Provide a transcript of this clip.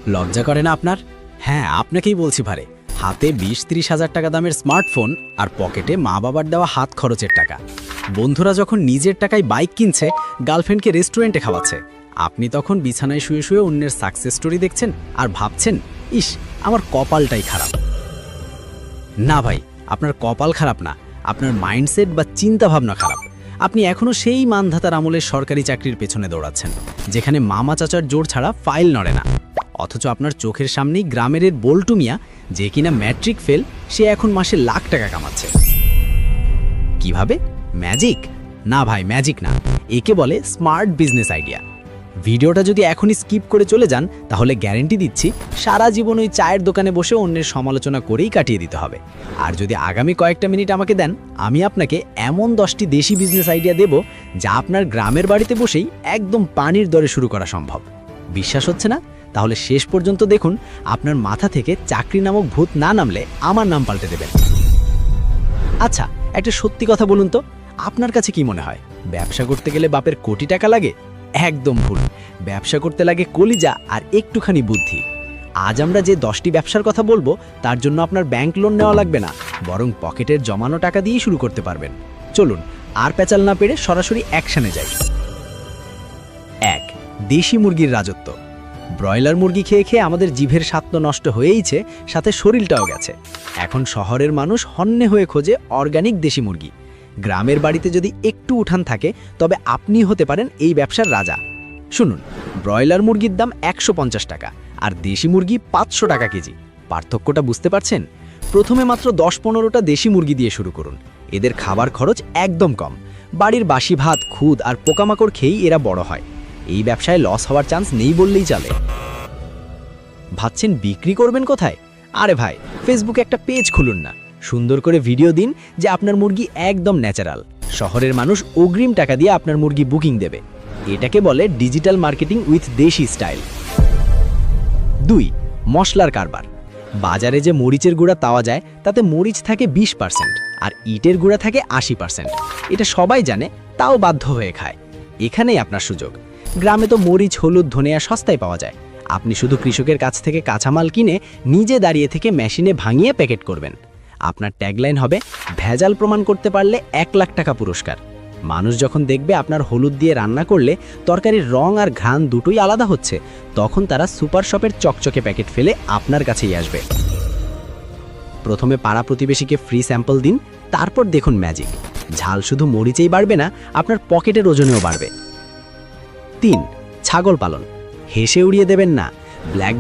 লজ্জা করে না আপনার? হ্যাঁ, আপনাকেই বলছি ভারে। হাতে 20-30 হাজার টাকা দামের স্মার্টফোন আর পকেটে মা বাবার দেওয়া হাত খরচের টাকা। বন্ধুরা যখন নিজের টাকায় বাইক কিনছে, গার্লফ্রেন্ডকে রেস্টুরেন্টে খাওয়াচ্ছে, আপনি তখন বিছানায় শুয়ে শুয়ে অন্যের সাকসেস স্টোরি দেখছেন আর ভাবছেন, ইস, আমার কপালটাই খারাপ। না ভাই, আপনার কপাল খারাপ না, আপনার মাইন্ডসেট বা চিন্তাভাবনা খারাপ। আপনি এখনও সেই মানধাতার আমলের সরকারি চাকরির পেছনে দৌড়াচ্ছেন, যেখানে মামা চাচার জোর ছাড়া ফাইল নড়ে না। অথচ আপনার চোখের সামনেই গ্রামের বল্টু মিয়া, যে কিনা ম্যাট্রিক ফেল, সে এখন মাসে লাখ টাকা কামাচ্ছে। কিভাবে? ম্যাজিক? না ভাই, ম্যাজিক না, একে বলে স্মার্ট বিজনেস আইডিয়া। ভিডিওটা যদি এখনই স্কিপ করে চলে যান, তাহলে গ্যারেন্টি দিচ্ছি সারা জীবন ওই চায়ের দোকানে বসে অন্যের সমালোচনা করেই কাটিয়ে দিতে হবে। আর যদি আগামী কয়েকটা মিনিট আমাকে দেন, আমি আপনাকে এমন 10টি দেশি বিজনেস আইডিয়া দেব, যা আপনার গ্রামের বাড়িতে বসেই একদম পানির দরে শুরু করা সম্ভব। বিশ্বাস হচ্ছে না? তাহলে শেষ পর্যন্ত দেখুন, আপনার মাথা থেকে চাকরি নামক ভূত না নামলে আমার নাম পাল্টে দেবেন। আচ্ছা, একটা সত্যি কথা বলুন তো, আপনার কাছে কি মনে হয়, ব্যবসা করতে গেলে বাপের কোটি টাকা লাগে? একদম ভুল। ব্যবসা করতে লাগে কলিজা আর একটুখানি বুদ্ধি। আজ আমরা যে 10টি ব্যবসার কথা বলবো, তার জন্য আপনার ব্যাংক লোন নেওয়া লাগবে না, বরং পকেটের জমানো টাকা দিয়েই শুরু করতে পারবেন। চলুন, আর পেঁচাল না পেরে সরাসরি অ্যাকশনে যাই। 1. দেশি মুরগির রাজত্ব। ব্রয়লার মুরগি খেয়ে খেয়ে আমাদের জিভের স্বাদ তো নষ্ট হয়েইছে, সাথে শরীরটাও গেছে। এখন শহরের মানুষ হন্যে হয়ে খোঁজে অর্গানিক দেশি মুরগি। গ্রামের বাড়িতে যদি একটু উঠান থাকে, তবে আপনি হতে পারেন এই ব্যবসার রাজা। শুনুন, ব্রয়লার মুরগির দাম 150 টাকা আর দেশি মুরগি 500 টাকা কেজি। পার্থক্যটা বুঝতে পারছেন? প্রথমে মাত্র 10-15টা দেশি মুরগি দিয়ে শুরু করুন। এদের খাবার খরচ একদম কম। বাড়ির বাসি ভাত, খুদ আর পোকামাকড় খেয়েই এরা বড় হয়। এই ব্যবসায় লস হওয়ার চান্স নেই বললেই চলে। ভাবছেন বিক্রি করবেন কোথায়? আরে ভাই, ফেসবুকে একটা পেজ খুলুন না, সুন্দর করে ভিডিও দিন যে আপনার মুরগি একদম ন্যাচারাল। শহরের মানুষ অগ্রিম টাকা দিয়ে আপনার মুরগি বুকিং দেবে। এটাকে বলে ডিজিটাল মার্কেটিং উইথ দেশি স্টাইল। 2. মশলার কারবার। বাজারে যে মরিচের গুঁড়া পাওয়া যায়, তাতে মরিচ থাকে 20% আর ইটের গুঁড়া থাকে 80%। এটা সবাই জানে, তাও বাধ্য হয়ে খায়। এখানেই আপনার সুযোগ। গ্রামে তো মরিচ, হলুদ, ধনিয়া সস্তায় পাওয়া যায়। আপনি শুধু কৃষকের কাছ থেকে কাঁচামাল কিনে নিজে দাঁড়িয়ে থেকে মেশিনে ভাঙিয়ে প্যাকেট করবেন। আপনার ট্যাগলাইন হবে, ভেজাল প্রমাণ করতে পারলে 1 লাখ টাকা পুরস্কার। মানুষ যখন দেখবে আপনার হলুদ দিয়ে রান্না করলে তরকারির রং আর ঘ্রাণ দুটোই আলাদা হচ্ছে, তখন তারা সুপার শপের চকচকে প্যাকেট ফেলে আপনার কাছেই আসবে। প্রথমে পাড়া প্রতিবেশীকে ফ্রি স্যাম্পল দিন, তারপর দেখুন ম্যাজিক। ঝাল শুধু মরিচেই বাড়বে না, আপনার পকেটের ওজনেও বাড়বে। 3. ছাগল পালন। হেসে উড়িয়ে দেবেন না। ব্ল্যাক